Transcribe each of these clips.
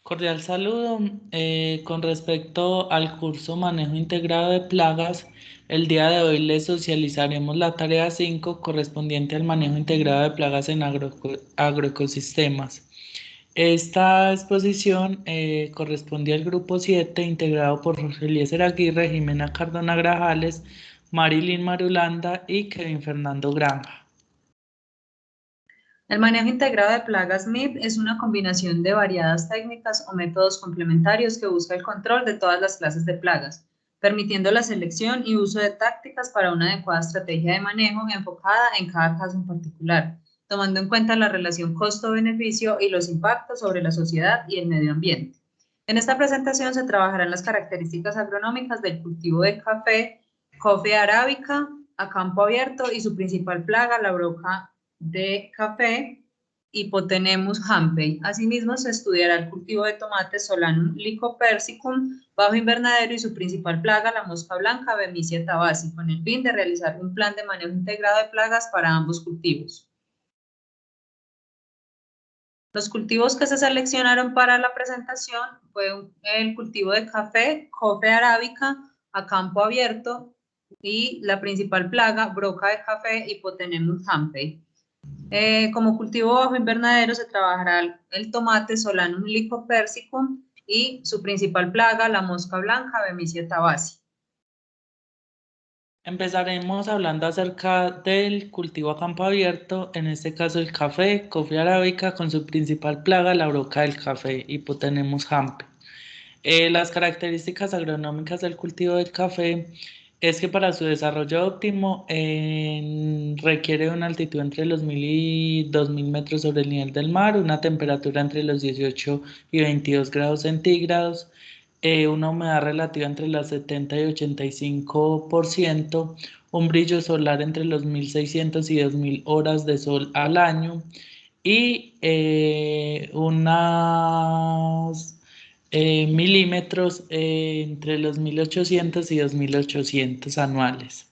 Cordial saludo. Con respecto al curso Manejo Integrado de Plagas, el día de hoy les socializaremos la tarea 5 correspondiente al manejo integrado de plagas en agroecosistemas. Esta exposición corresponde al grupo 7 integrado por Jorge Eliezer Aguirre, Jimena Cardona Grajales, Marilyn Marulanda y Kevin Fernando Granja. El manejo integrado de plagas MIP es una combinación de variadas técnicas o métodos complementarios que busca el control de todas las clases de plagas, permitiendo la selección y uso de tácticas para una adecuada estrategia de manejo enfocada en cada caso en particular, tomando en cuenta la relación costo-beneficio y los impactos sobre la sociedad y el medio ambiente. En esta presentación se trabajarán las características agronómicas del cultivo de café, Coffea arábica, a campo abierto y su principal plaga, la broca de café, Hipotenemus hampei. Asimismo, se estudiará el cultivo de tomate Solanum lycopersicum bajo invernadero y su principal plaga, la mosca blanca Bemisia tabaci, con el fin de realizar un plan de manejo integrado de plagas para ambos cultivos. Los cultivos que se seleccionaron para la presentación fue el cultivo de café, Coffea arábica, a campo abierto, y la principal plaga, broca de café, Hipotenemus hampei. Como cultivo bajo invernadero se trabajará el tomate Solanum lycopersicum y su principal plaga, la mosca blanca Bemisia tabaci. Empezaremos hablando acerca del cultivo a campo abierto, en este caso el café, Coffea arábica, con su principal plaga, la broca del café, Hipotenemus hampei. Las características agronómicas del cultivo del café es que para su desarrollo óptimo requiere una altitud entre los 1000 y 2000 metros sobre el nivel del mar, una temperatura entre los 18 y 22 grados centígrados, una humedad relativa entre las 70 y 85%, un brillo solar entre los 1600 y 2000 horas de sol al año y unas milímetros entre los 1800 y 2800 anuales.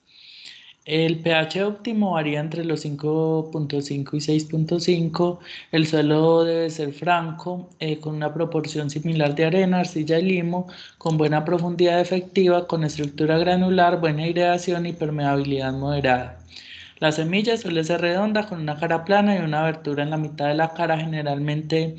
El pH óptimo varía entre los 5.5 y 6.5. El suelo debe ser franco, con una proporción similar de arena, arcilla y limo, con buena profundidad efectiva, con estructura granular, buena aireación y permeabilidad moderada. La semilla suele ser redonda con una cara plana y una abertura en la mitad de la cara. Generalmente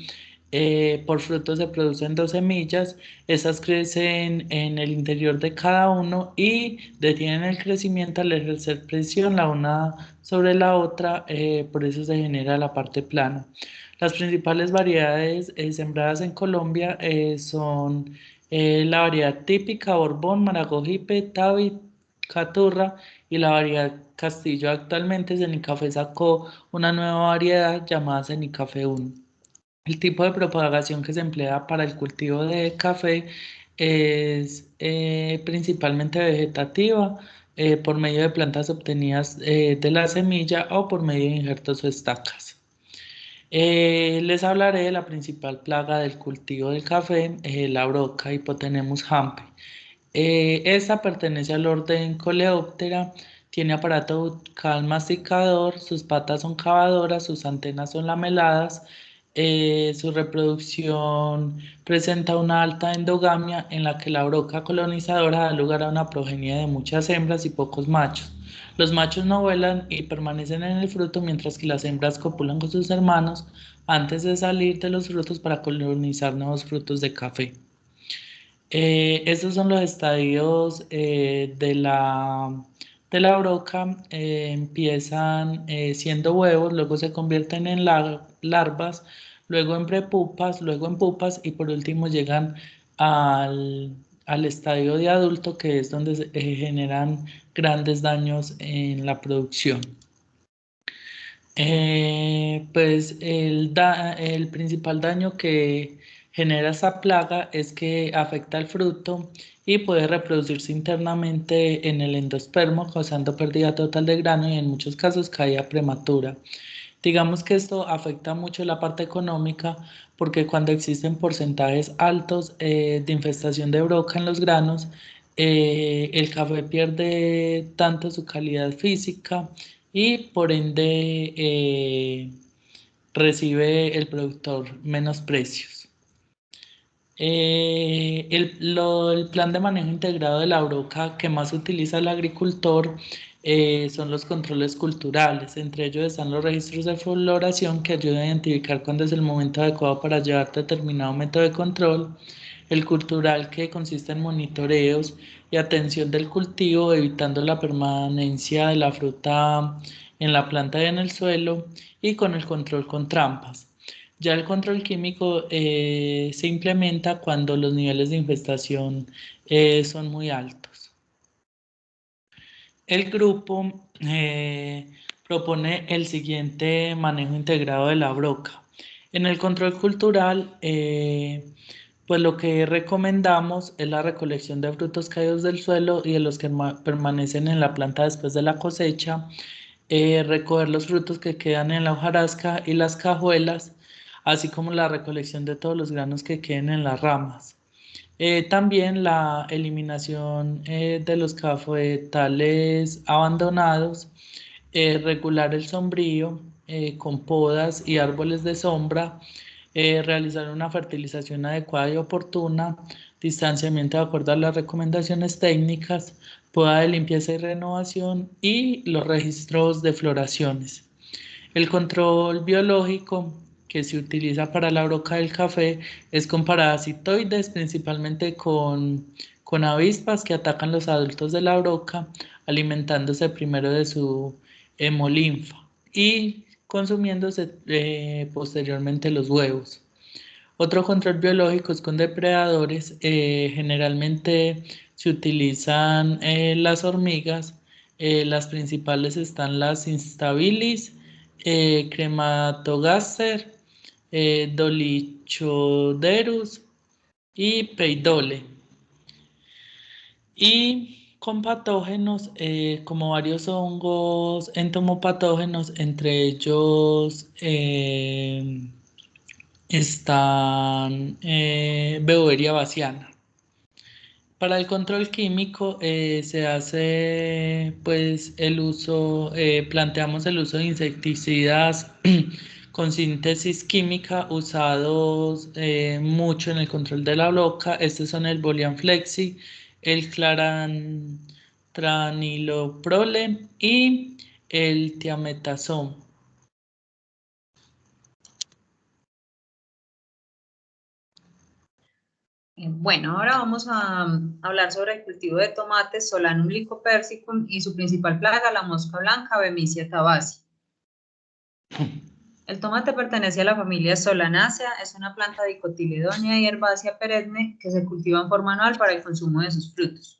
por fruto se producen dos semillas. Estas crecen en el interior de cada uno y detienen el crecimiento al ejercer presión la una sobre la otra. Por eso se genera la parte plana. Las principales variedades sembradas en Colombia son la variedad típica, Borbón, Maragogipe, Tabi, Caturra y la variedad Castillo. Actualmente Cenicafé sacó una nueva variedad llamada Cenicafé 1. El tipo de propagación que se emplea para el cultivo de café es principalmente vegetativa, por medio de plantas obtenidas de la semilla o por medio de injertos o estacas. Les hablaré de la principal plaga del cultivo del café, la broca Hipotenemus hampei. Esta pertenece al orden Coleóptera, tiene aparato bucal masticador, sus patas son cavadoras, sus antenas son lameladas, su reproducción presenta una alta endogamia en la que la broca colonizadora da lugar a una progenie de muchas hembras y pocos machos. Los machos no vuelan y permanecen en el fruto mientras que las hembras copulan con sus hermanos antes de salir de los frutos para colonizar nuevos frutos de café. Estos son los estadios de la broca. Empiezan siendo huevos, luego se convierten en larvas, luego en prepupas, luego en pupas y por último llegan al estadio de adulto, que es donde se generan grandes daños en la producción. Pues el principal daño que genera esta plaga es que afecta al fruto y puede reproducirse internamente en el endospermo, causando pérdida total de grano y en muchos casos caída prematura. Digamos que esto afecta mucho la parte económica porque cuando existen porcentajes altos de infestación de broca en los granos, el café pierde tanto su calidad física y por ende recibe el productor menos precios. El plan de manejo integrado de la broca que más utiliza el agricultor son los controles culturales. Entre ellos están los registros de floración que ayudan a identificar cuándo es el momento adecuado para llevar determinado método de control. El cultural, que consiste en monitoreos y atención del cultivo, evitando la permanencia de la fruta en la planta y en el suelo, y con el control con trampas. Ya el control químico se implementa cuando los niveles de infestación son muy altos. El grupo propone el siguiente manejo integrado de la broca. En el control cultural, pues lo que recomendamos es la recolección de frutos caídos del suelo y de los que permanecen en la planta después de la cosecha, recoger los frutos que quedan en la hojarasca y las cajuelas, así como la recolección de todos los granos que queden en las ramas. También la eliminación de los cafetales abandonados, regular el sombrío con podas y árboles de sombra, realizar una fertilización adecuada y oportuna, distanciamiento de acuerdo a las recomendaciones técnicas, poda de limpieza y renovación y los registros de floraciones. El control biológico que se utiliza para la broca del café es con parasitoides, principalmente con avispas que atacan los adultos de la broca, alimentándose primero de su hemolinfa y consumiéndose posteriormente los huevos. Otro control biológico es con depredadores. Generalmente se utilizan las hormigas. Las principales están las Instabilis, Crematogaster, Dolichoderus y Peidole. Y con patógenos, como varios hongos entomopatógenos, entre ellos están Beauveria baciana. Para el control químico se hace pues el uso, planteamos el uso de insecticidas con síntesis química usados mucho en el control de la broca. Estos son el Bolianflexi, el Clarantraniloprole y el Tiametazón. Bueno, ahora vamos a hablar sobre el cultivo de tomates Solanum lycopersicum y su principal plaga, la mosca blanca Bemisia tabaci. El tomate pertenece a la familia Solanaceae, es una planta dicotiledónea y herbácea perenne que se cultiva en forma anual para el consumo de sus frutos.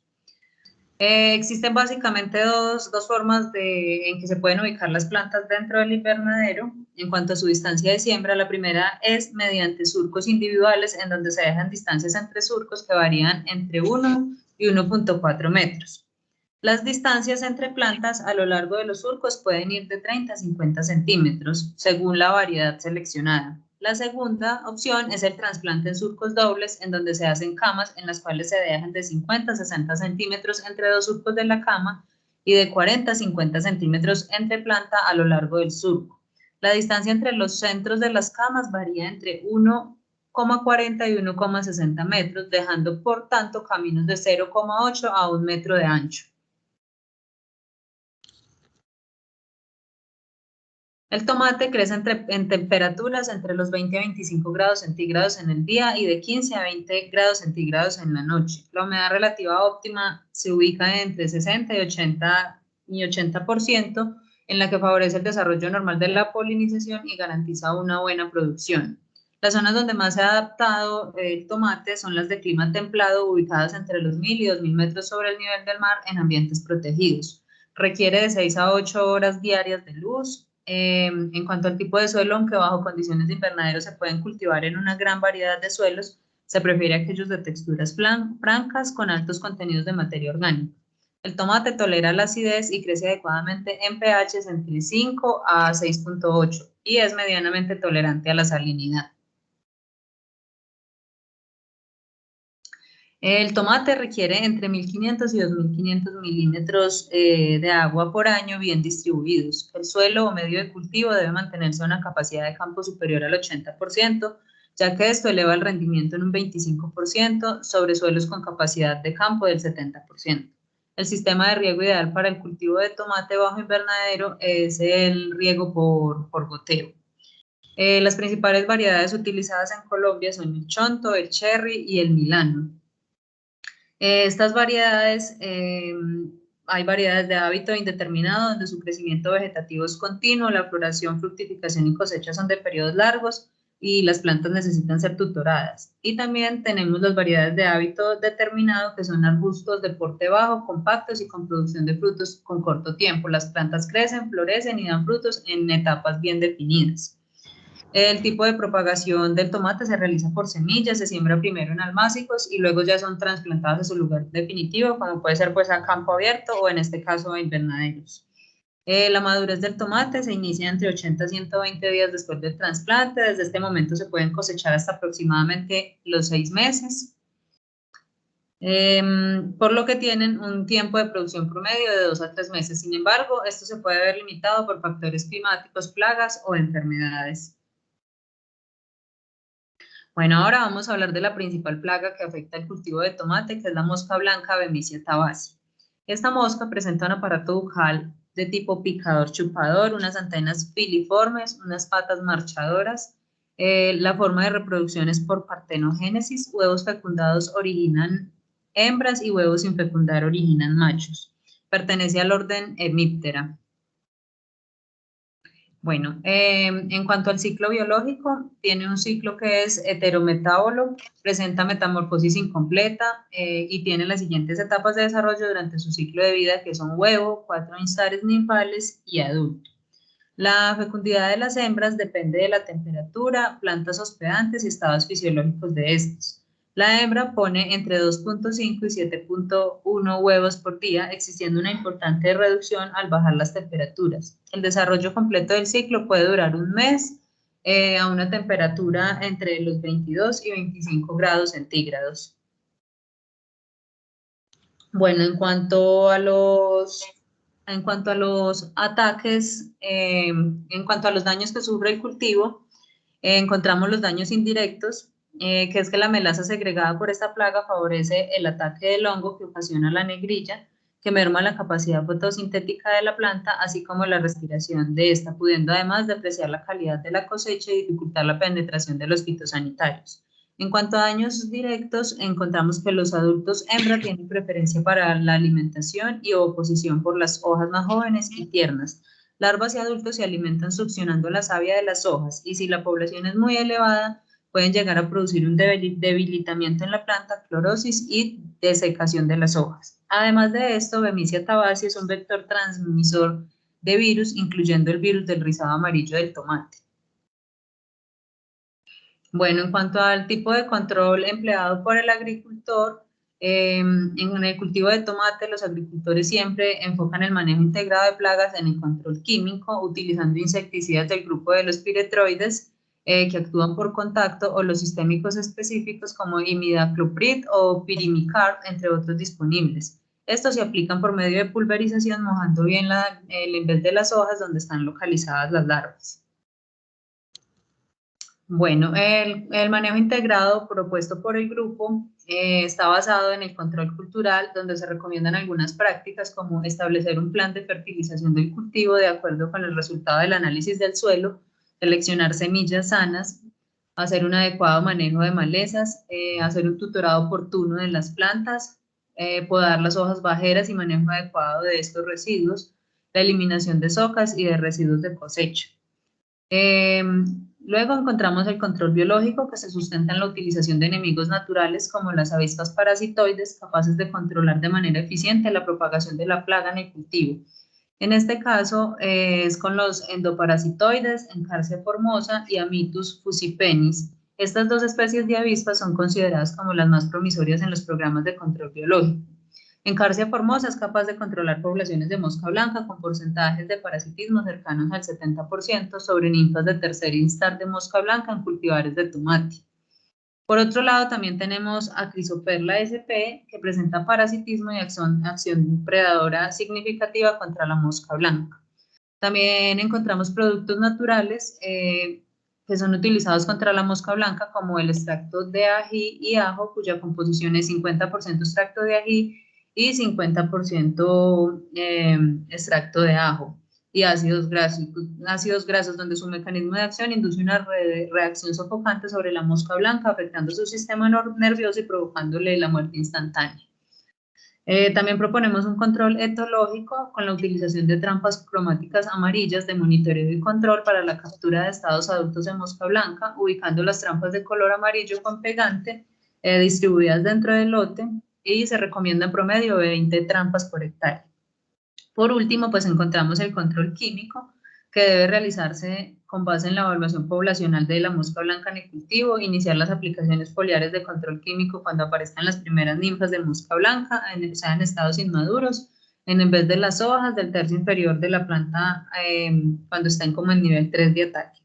Existen básicamente dos formas en que se pueden ubicar las plantas dentro del invernadero. En cuanto a su distancia de siembra, la primera es mediante surcos individuales, en donde se dejan distancias entre surcos que varían entre 1 y 1.4 metros. Las distancias entre plantas a lo largo de los surcos pueden ir de 30 a 50 centímetros, según la variedad seleccionada. La segunda opción es el trasplante en surcos dobles, en donde se hacen camas en las cuales se dejan de 50 a 60 centímetros entre dos surcos de la cama y de 40 a 50 centímetros entre planta a lo largo del surco. La distancia entre los centros de las camas varía entre 1,40 y 1,60 metros, dejando por tanto caminos de 0,8 a 1 metro de ancho. El tomate crece en temperaturas entre los 20 a 25 grados centígrados en el día y de 15 a 20 grados centígrados en la noche. La humedad relativa óptima se ubica entre 60 y 80%, en la que favorece el desarrollo normal de la polinización y garantiza una buena producción. Las zonas donde más se ha adaptado el tomate son las de clima templado, ubicadas entre los 1000 y 2000 metros sobre el nivel del mar en ambientes protegidos. Requiere de 6 a 8 horas diarias de luz. En cuanto al tipo de suelo, aunque bajo condiciones de invernadero se pueden cultivar en una gran variedad de suelos, se prefiere aquellos de texturas francas con altos contenidos de materia orgánica. El tomate tolera la acidez y crece adecuadamente en pHs entre 5 a 6.8 y es medianamente tolerante a la salinidad. El tomate requiere entre 1500 y 2500 milímetros de agua por año bien distribuidos. El suelo o medio de cultivo debe mantenerse a una capacidad de campo superior al 80%, ya que esto eleva el rendimiento en un 25% sobre suelos con capacidad de campo del 70%. El sistema de riego ideal para el cultivo de tomate bajo invernadero es el riego por goteo. Las principales variedades utilizadas en Colombia son el chonto, el cherry y el milano. Estas variedades, hay variedades de hábito indeterminado donde su crecimiento vegetativo es continuo, la floración, fructificación y cosecha son de periodos largos y las plantas necesitan ser tutoradas. Y también tenemos las variedades de hábito determinado que son arbustos de porte bajo, compactos y con producción de frutos con corto tiempo. Las plantas crecen, florecen y dan frutos en etapas bien definidas. El tipo de propagación del tomate se realiza por semillas, se siembra primero en almácigos y luego ya son trasplantados a su lugar definitivo, como puede ser pues a campo abierto o en este caso a invernaderos. La madurez del tomate se inicia entre 80 a 120 días después del trasplante. Desde este momento se pueden cosechar hasta aproximadamente los 6 meses. Por lo que tienen un tiempo de producción promedio de 2 a 3 meses. Sin embargo, esto se puede ver limitado por factores climáticos, plagas o enfermedades. Bueno, ahora vamos a hablar de la principal plaga que afecta el cultivo de tomate, que es la mosca blanca Bemisia tabaci. Esta mosca presenta un aparato bucal de tipo picador chupador, unas antenas filiformes, unas patas marchadoras. La forma de reproducción es por partenogénesis, huevos fecundados originan hembras y huevos sin fecundar originan machos. Pertenece al orden Hemiptera. Bueno, en cuanto al ciclo biológico, tiene un ciclo que es heterometábolo, presenta metamorfosis incompleta y tiene las siguientes etapas de desarrollo durante su ciclo de vida, que son huevo, 4 instares ninfales y adulto. La fecundidad de las hembras depende de la temperatura, plantas hospedantes y estados fisiológicos de estos. La hembra pone entre 2.5 y 7.1 huevos por día, existiendo una importante reducción al bajar las temperaturas. El desarrollo completo del ciclo puede durar un mes a una temperatura entre los 22 y 25 grados centígrados. Bueno, en cuanto a los ataques, en cuanto a los daños que sufre el cultivo, encontramos los daños indirectos, que es que la melaza segregada por esta plaga favorece el ataque del hongo que ocasiona la negrilla, que merma la capacidad fotosintética de la planta, así como la respiración de esta, pudiendo además depreciar la calidad de la cosecha y dificultar la penetración de los fitosanitarios. En cuanto a daños directos, encontramos que los adultos hembra tienen preferencia para la alimentación y oposición por las hojas más jóvenes y tiernas. Larvas y adultos se alimentan succionando la savia de las hojas y si la población es muy elevada, pueden llegar a producir un debilitamiento en la planta, clorosis y desecación de las hojas. Además de esto, Bemisia tabaci es un vector transmisor de virus, incluyendo el virus del rizado amarillo del tomate. Bueno, en cuanto al tipo de control empleado por el agricultor, en el cultivo de tomate los agricultores siempre enfocan el manejo integrado de plagas en el control químico, utilizando insecticidas del grupo de los piretroides que actúan por contacto o los sistémicos específicos como imidacloprid o pirimicard, entre otros disponibles. Estos se aplican por medio de pulverización mojando bien el envés de las hojas donde están localizadas las larvas. Bueno, el manejo integrado propuesto por el grupo está basado en el control cultural, donde se recomiendan algunas prácticas como establecer un plan de fertilización del cultivo de acuerdo con el resultado del análisis del suelo, seleccionar semillas sanas, hacer un adecuado manejo de malezas, hacer un tutorado oportuno de las plantas, podar las hojas bajeras y manejo adecuado de estos residuos, la eliminación de socas y de residuos de cosecha. Luego encontramos el control biológico que se sustenta en la utilización de enemigos naturales como las avispas parasitoides capaces de controlar de manera eficiente la propagación de la plaga en el cultivo. En este caso es con los endoparasitoides, Encarsia formosa y Amitus fusipenis. Estas dos especies de avispas son consideradas como las más promisorias en los programas de control biológico. Encarsia formosa es capaz de controlar poblaciones de mosca blanca con porcentajes de parasitismo cercanos al 70% sobre ninfas de tercer instar de mosca blanca en cultivares de tomate. Por otro lado, también tenemos a Crisoperla sp, que presenta parasitismo y acción predadora significativa contra la mosca blanca. También encontramos productos naturales que son utilizados contra la mosca blanca, como el extracto de ají y ajo, cuya composición es 50% extracto de ají y 50% extracto de ajo, y ácidos grasos, donde su mecanismo de acción induce una reacción sofocante sobre la mosca blanca, afectando su sistema nervioso y provocándole la muerte instantánea. También proponemos un control etológico con la utilización de trampas cromáticas amarillas de monitoreo y control para la captura de estados adultos de mosca blanca, ubicando las trampas de color amarillo con pegante distribuidas dentro del lote, y se recomienda en promedio 20 trampas por hectárea. Por último, pues encontramos el control químico, que debe realizarse con base en la evaluación poblacional de la mosca blanca en el cultivo, iniciar las aplicaciones foliares de control químico cuando aparezcan las primeras ninfas de mosca blanca, o sea, en estados inmaduros, en vez de las hojas del tercio inferior de la planta cuando estén como en nivel 3 de ataque.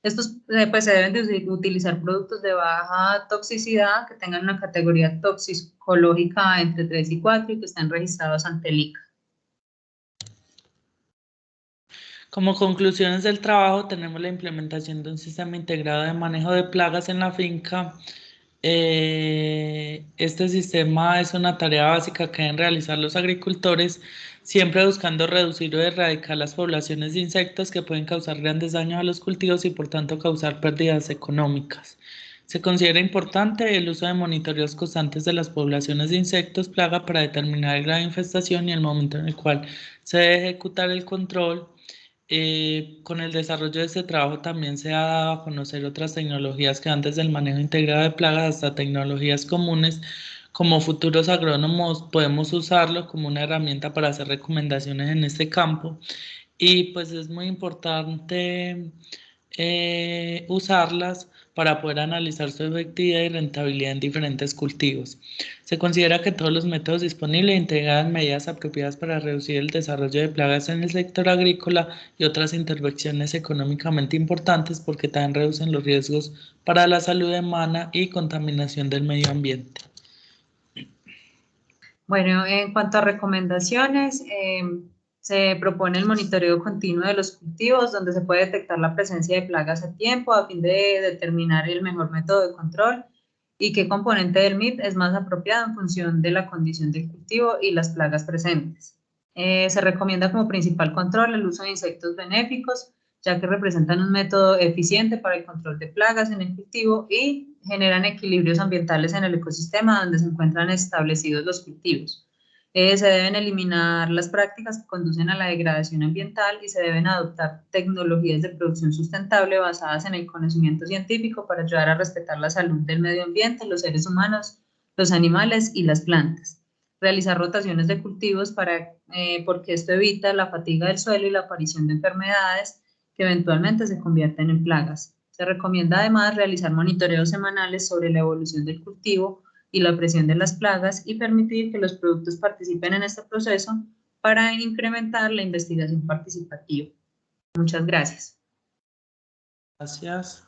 Estos pues, se deben de utilizar productos de baja toxicidad, que tengan una categoría toxicológica entre 3 y 4 y que estén registrados ante el ICA. Como conclusiones del trabajo, tenemos la implementación de un sistema integrado de manejo de plagas en la finca. Este sistema es una tarea básica que deben realizar los agricultores, siempre buscando reducir o erradicar las poblaciones de insectos que pueden causar grandes daños a los cultivos y por tanto causar pérdidas económicas. Se considera importante el uso de monitoreos constantes de las poblaciones de insectos plaga para determinar el grado de infestación y el momento en el cual se debe ejecutar el control. Con el desarrollo de este trabajo también se ha dado a conocer otras tecnologías que van desde el manejo integrado de plagas hasta tecnologías comunes. Como futuros agrónomos podemos usarlo como una herramienta para hacer recomendaciones en este campo, y pues es muy importante usarlas para poder analizar su efectividad y rentabilidad en diferentes cultivos. Se considera que todos los métodos disponibles integran medidas apropiadas para reducir el desarrollo de plagas en el sector agrícola y otras intervenciones económicamente importantes, porque también reducen los riesgos para la salud humana y contaminación del medio ambiente. Bueno, en cuanto a recomendaciones, se propone el monitoreo continuo de los cultivos, donde se puede detectar la presencia de plagas a tiempo a fin de determinar el mejor método de control y qué componente del MIP es más apropiado en función de la condición del cultivo y las plagas presentes. Se recomienda como principal control el uso de insectos benéficos, ya que representan un método eficiente para el control de plagas en el cultivo y generan equilibrios ambientales en el ecosistema donde se encuentran establecidos los cultivos. Se deben eliminar las prácticas que conducen a la degradación ambiental y se deben adoptar tecnologías de producción sustentable basadas en el conocimiento científico para ayudar a respetar la salud del medio ambiente, los seres humanos, los animales y las plantas. Realizar rotaciones de cultivos porque esto evita la fatiga del suelo y la aparición de enfermedades que eventualmente se convierten en plagas. Se recomienda además realizar monitoreos semanales sobre la evolución del cultivo y la presión de las plagas y permitir que los productos participen en este proceso para incrementar la investigación participativa. Muchas gracias. Gracias.